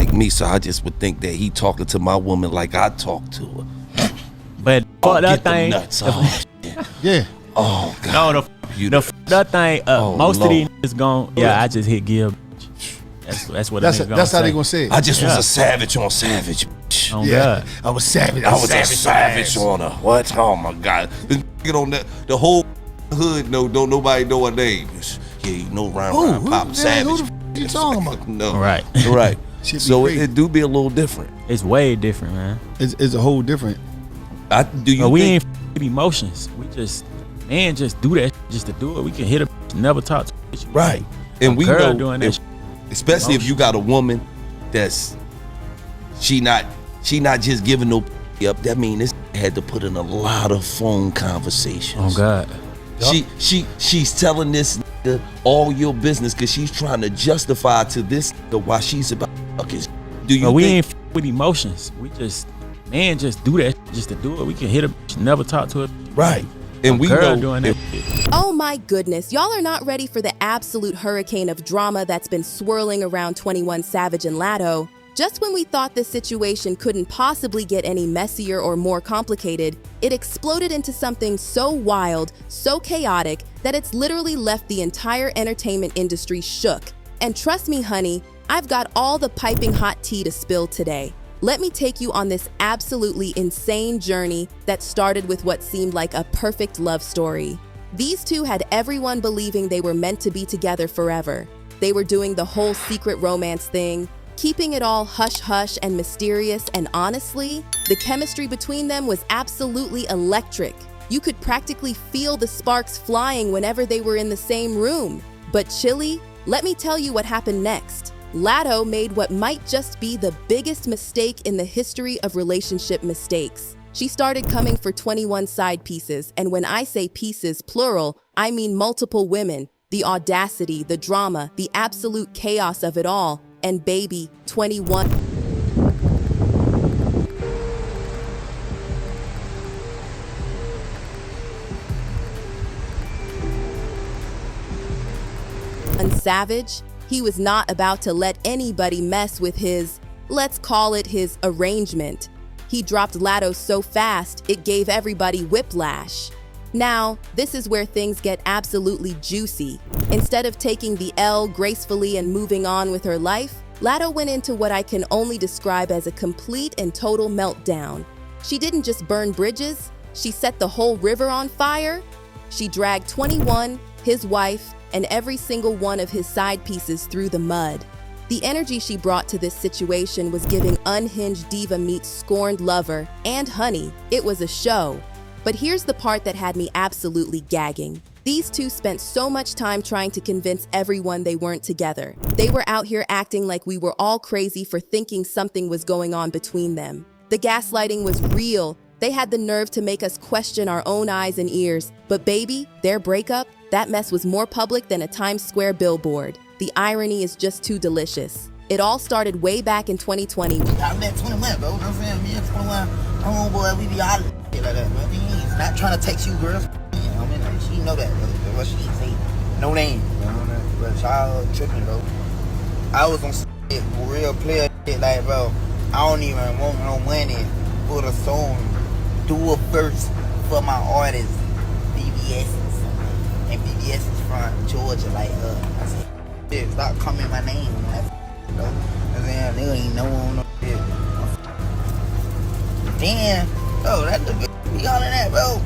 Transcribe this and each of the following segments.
like me, so I just would think that he talking to my woman like I talk to her. But Oh, that get the thing, nuts. Oh, Yeah. oh God. no, that thing. Most of these niggas gone. Yeah, I just hit give. That's what That's how they gonna say it. I just was a savage on savage. Oh Yeah. God. I was savage. I was a savage on her. What? Oh my God. Get on that. The whole hood don't nobody know her name. Yeah, you know Ryan Pop Savage. Who the you talking about? No. Right. Right. Shit be So crazy. it do be a little different. It's way different, man. It's a whole different. Do you But we think? ain't with emotions. We just do that just to do it. We can hit a never talk to a bitch. Right. And we girl know, doing that especially if you got a woman that's she not just giving no up. That mean this had to put in a lot of phone conversations. Oh God. She's telling this nigga all your business because she's trying to justify to this nigga why she's about fucking. Do you? But we think, ain't with emotions. We just do that just to do it. We can hit a bitch, never talk to a right. And we girl know doing that shit. Oh my goodness, y'all are not ready for the absolute hurricane of drama that's been swirling around 21 Savage and Latto. Just when we thought this situation couldn't possibly get any messier or more complicated, it exploded into something so wild, so chaotic, that it's literally left the entire entertainment industry shook. And trust me, honey, I've got all the piping hot tea to spill today. Let me take you on this absolutely insane journey that started with what seemed like a perfect love story. These two had everyone believing they were meant to be together forever. They were doing the whole secret romance thing, keeping it all hush-hush and mysterious, and honestly, the chemistry between them was absolutely electric. You could practically feel the sparks flying whenever they were in the same room. But Chili, let me tell you what happened next. Latto made what might just be the biggest mistake in the history of relationship mistakes. She started coming for 21 side pieces, and when I say pieces, plural, I mean multiple women. The audacity, the drama, the absolute chaos of it all. And baby, 21. Savage, he was not about to let anybody mess with his, let's call it his arrangement. He dropped Latto so fast, it gave everybody whiplash. Now, this is where things get absolutely juicy. Instead of taking the L gracefully and moving on with her life, Latto went into what I can only describe as a complete and total meltdown. She didn't just burn bridges, she set the whole river on fire. She dragged 21, his wife, and every single one of his side pieces through the mud. The energy she brought to this situation was giving unhinged diva meets scorned lover, and honey, it was a show. But here's the part that had me absolutely gagging. These two spent so much time trying to convince everyone they weren't together. They were out here acting like we were all crazy for thinking something was going on between them. The gaslighting was real. They had the nerve to make us question our own eyes and ears. But baby, their breakup, that mess was more public than a Times Square billboard. The irony is just too delicious. It all started way back in 2020. I met 21, bro. You know what I'm saying? Me and 21, homeboy, we be out of shit like that, man. He's not trying to text you, girls. You know, I mean, like, she know that, bro. What she say, no name. You know what I mean? But y'all tripping, bro. I was on shit, real player shit, like, bro, I don't even want no money for the song. Do a verse for my artists, BBS. And BBS is from Georgia, like, I said, shit, stop calling my name on that, bro. I said, nigga ain't no one no shit. Then, bro, that the bitch be on that, bro.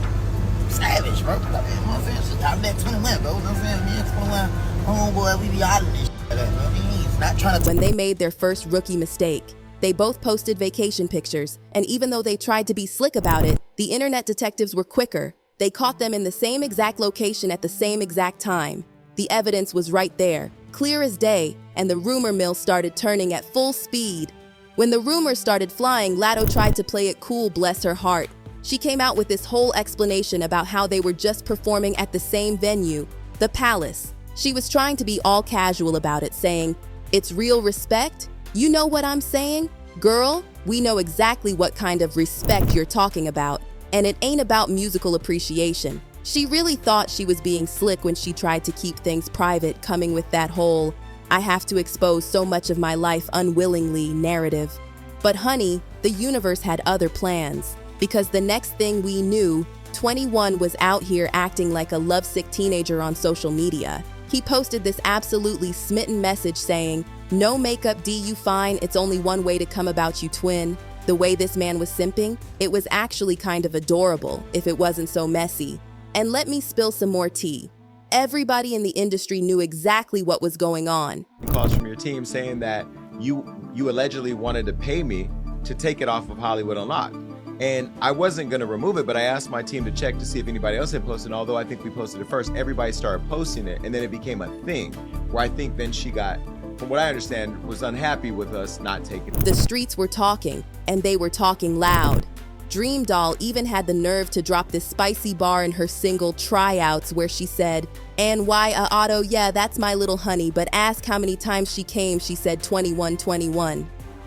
Savage, bro. You know what I'm saying? Shit, I met 21, bro. You know what I'm saying? Me and 21, homeboy, we be out of this shit. He's not trying to. When they made their first rookie mistake, they both posted vacation pictures, and even though they tried to be slick about it, the internet detectives were quicker. They caught them in the same exact location at the same exact time. The evidence was right there, clear as day, and the rumor mill started turning at full speed. When the rumors started flying, Latto tried to play it cool, bless her heart. She came out with this whole explanation about how they were just performing at the same venue, the Palace. She was trying to be all casual about it, saying, "It's real respect? You know what I'm saying? Girl, we know exactly what kind of respect you're talking about. And it ain't about musical appreciation." She really thought she was being slick when she tried to keep things private, coming with that whole, I have to expose so much of my life unwillingly narrative. But honey, the universe had other plans. Because the next thing we knew, 21 was out here acting like a lovesick teenager on social media. He posted this absolutely smitten message saying, "No makeup D, you fine, it's only one way to come about you twin." The way this man was simping, it was actually kind of adorable if it wasn't so messy. And let me spill some more tea. Everybody in the industry knew exactly what was going on. Calls from your team saying that you allegedly wanted to pay me to take it off of Hollywood Unlocked. And I wasn't going to remove it, but I asked my team to check to see if anybody else had posted. And although I think we posted it first, everybody started posting it, and then it became a thing where I think then she got, from what I understand, was unhappy with us not taking it. The streets were talking, and they were talking loud. Dream Doll even had the nerve to drop this spicy bar in her single Tryouts where she said, "And why Otto, yeah, that's my little honey, but ask how many times she came, she said 21, 21.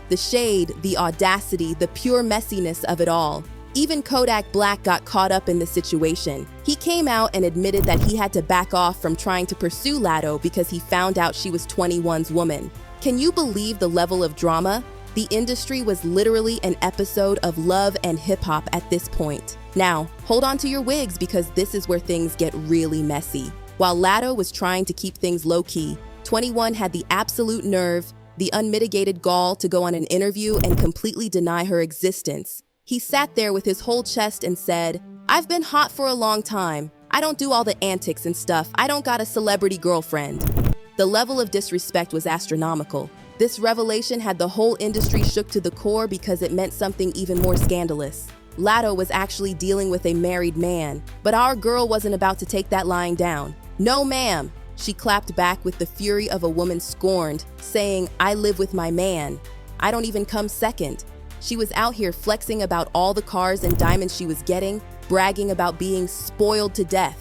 The shade, the audacity, the pure messiness of it all. Even Kodak Black got caught up in the situation. He came out and admitted that he had to back off from trying to pursue Latto because he found out she was 21's woman. Can you believe the level of drama? The industry was literally an episode of Love and Hip Hop at this point. Now, hold on to your wigs because this is where things get really messy. While Latto was trying to keep things low-key, 21 had the absolute nerve, the unmitigated gall to go on an interview and completely deny her existence. He sat there with his whole chest and said, "I've been hot for a long time. I don't do all the antics and stuff. I don't got a celebrity girlfriend." The level of disrespect was astronomical. This revelation had the whole industry shook to the core because it meant something even more scandalous. Latto was actually dealing with a married man, but our girl wasn't about to take that lying down. "No, ma'am." She clapped back with the fury of a woman scorned, saying, "I live with my man. I don't even come second." She was out here flexing about all the cars and diamonds she was getting, bragging about being spoiled to death.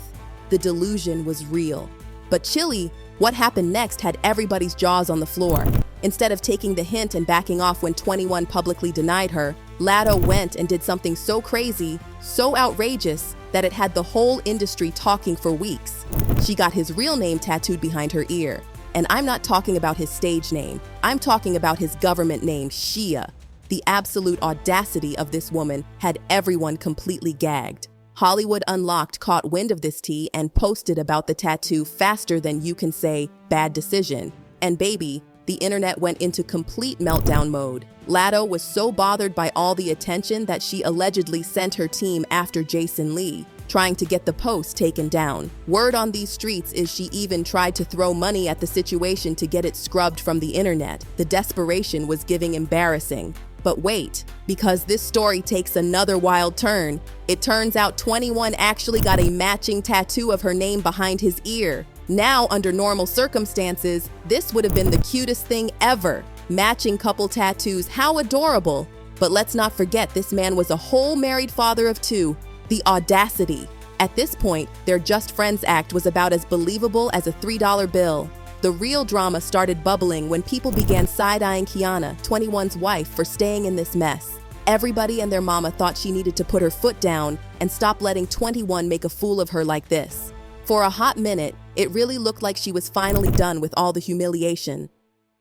The delusion was real. But Chili, what happened next had everybody's jaws on the floor. Instead of taking the hint and backing off when 21 publicly denied her, Latto went and did something so crazy, so outrageous, that it had the whole industry talking for weeks. She got his real name tattooed behind her ear. And I'm not talking about his stage name. I'm talking about his government name, Shia. The absolute audacity of this woman had everyone completely gagged. Hollywood Unlocked caught wind of this tea and posted about the tattoo faster than you can say, "bad decision." And baby, the internet went into complete meltdown mode. Latto was so bothered by all the attention that she allegedly sent her team after Jason Lee, trying to get the post taken down. Word on these streets is she even tried to throw money at the situation to get it scrubbed from the internet. The desperation was giving embarrassing. But wait, because this story takes another wild turn. It turns out 21 actually got a matching tattoo of her name behind his ear. Now, under normal circumstances, this would have been the cutest thing ever. Matching couple tattoos, how adorable. But let's not forget this man was a whole married father of two. The audacity. At this point, their Just Friends act was about as believable as a $3 bill. The real drama started bubbling when people began side-eyeing Kiana, 21's wife, for staying in this mess. Everybody and their mama thought she needed to put her foot down and stop letting 21 make a fool of her like this. For a hot minute, it really looked like she was finally done with all the humiliation.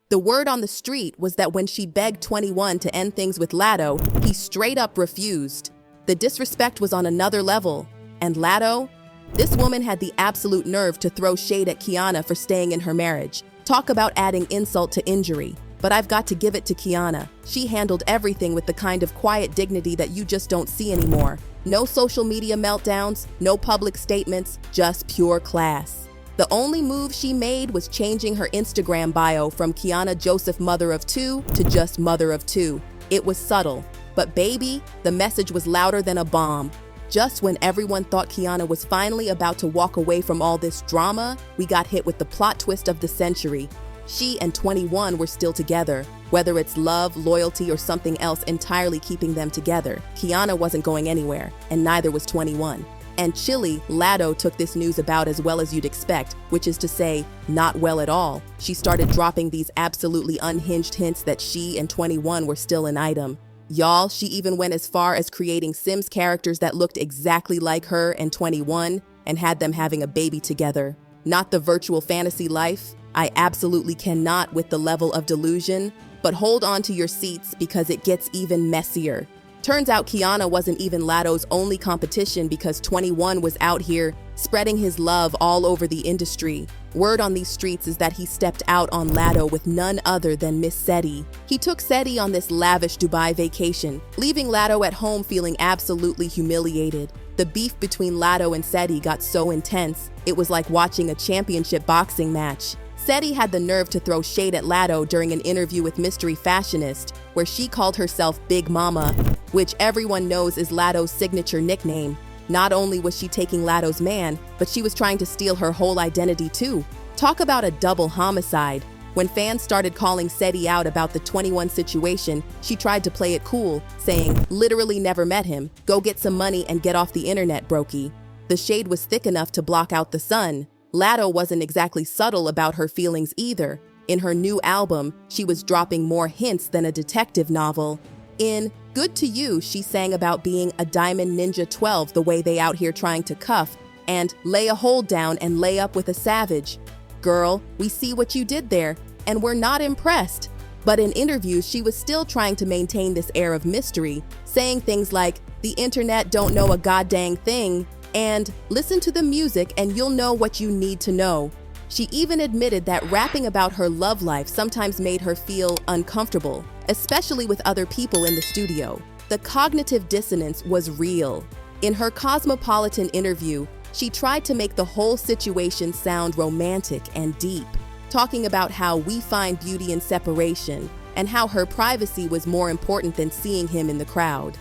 The word on the street was that when she begged 21 to end things with Latto, he straight up refused. The disrespect was on another level. And Latto? This woman had the absolute nerve to throw shade at Kiana for staying in her marriage. Talk about adding insult to injury. But I've got to give it to Kiana. She handled everything with the kind of quiet dignity that you just don't see anymore. No social media meltdowns, no public statements, just pure class. The only move she made was changing her Instagram bio from Kiana Joseph Mother of Two to just Mother of Two. It was subtle, but baby, the message was louder than a bomb. Just when everyone thought Kiana was finally about to walk away from all this drama, we got hit with the plot twist of the century. She and 21 were still together. Whether it's love, loyalty, or something else entirely keeping them together, Kiana wasn't going anywhere, and neither was 21. And Chili, Latto took this news about as well as you'd expect, which is to say, not well at all. She started dropping these absolutely unhinged hints that she and 21 were still an item. Y'all, she even went as far as creating Sims characters that looked exactly like her and 21 and had them having a baby together. Not the virtual fantasy life, I absolutely cannot with the level of delusion, but hold on to your seats because it gets even messier. Turns out Kiana wasn't even Latto's only competition because 21 was out here spreading his love all over the industry. Word on these streets is that he stepped out on Latto with none other than Miss Seti. He took Seti on this lavish Dubai vacation, leaving Latto at home feeling absolutely humiliated. The beef between Latto and Seti got so intense, it was like watching a championship boxing match. Seti had the nerve to throw shade at Latto during an interview with Mystery Fashionist, where she called herself Big Mama, which everyone knows is Latto's signature nickname. Not only was she taking Latto's man, but she was trying to steal her whole identity too. Talk about a double homicide. When fans started calling Seti out about the 21 situation, she tried to play it cool, saying, "Literally never met him. Go get some money and get off the internet, brokey." The shade was thick enough to block out the sun. Latto wasn't exactly subtle about her feelings either. In her new album, she was dropping more hints than a detective novel. In Good to You, she sang about being a Diamond Ninja 12 the way they out here trying to cuff, and lay a hold down and lay up with a savage. Girl, we see what you did there, and we're not impressed. But in interviews, she was still trying to maintain this air of mystery, saying things like, "The internet don't know a goddamn thing," and "Listen to the music and you'll know what you need to know." She even admitted that rapping about her love life sometimes made her feel uncomfortable, especially with other people in the studio. The cognitive dissonance was real. In her Cosmopolitan interview, she tried to make the whole situation sound romantic and deep, talking about how we find beauty in separation and how her privacy was more important than seeing him in the crowd.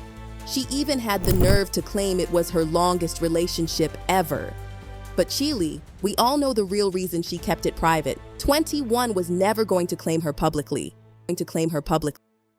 She even had the nerve to claim it was her longest relationship ever. But Chile, we all know the real reason she kept it private. 21 was never going to claim her publicly.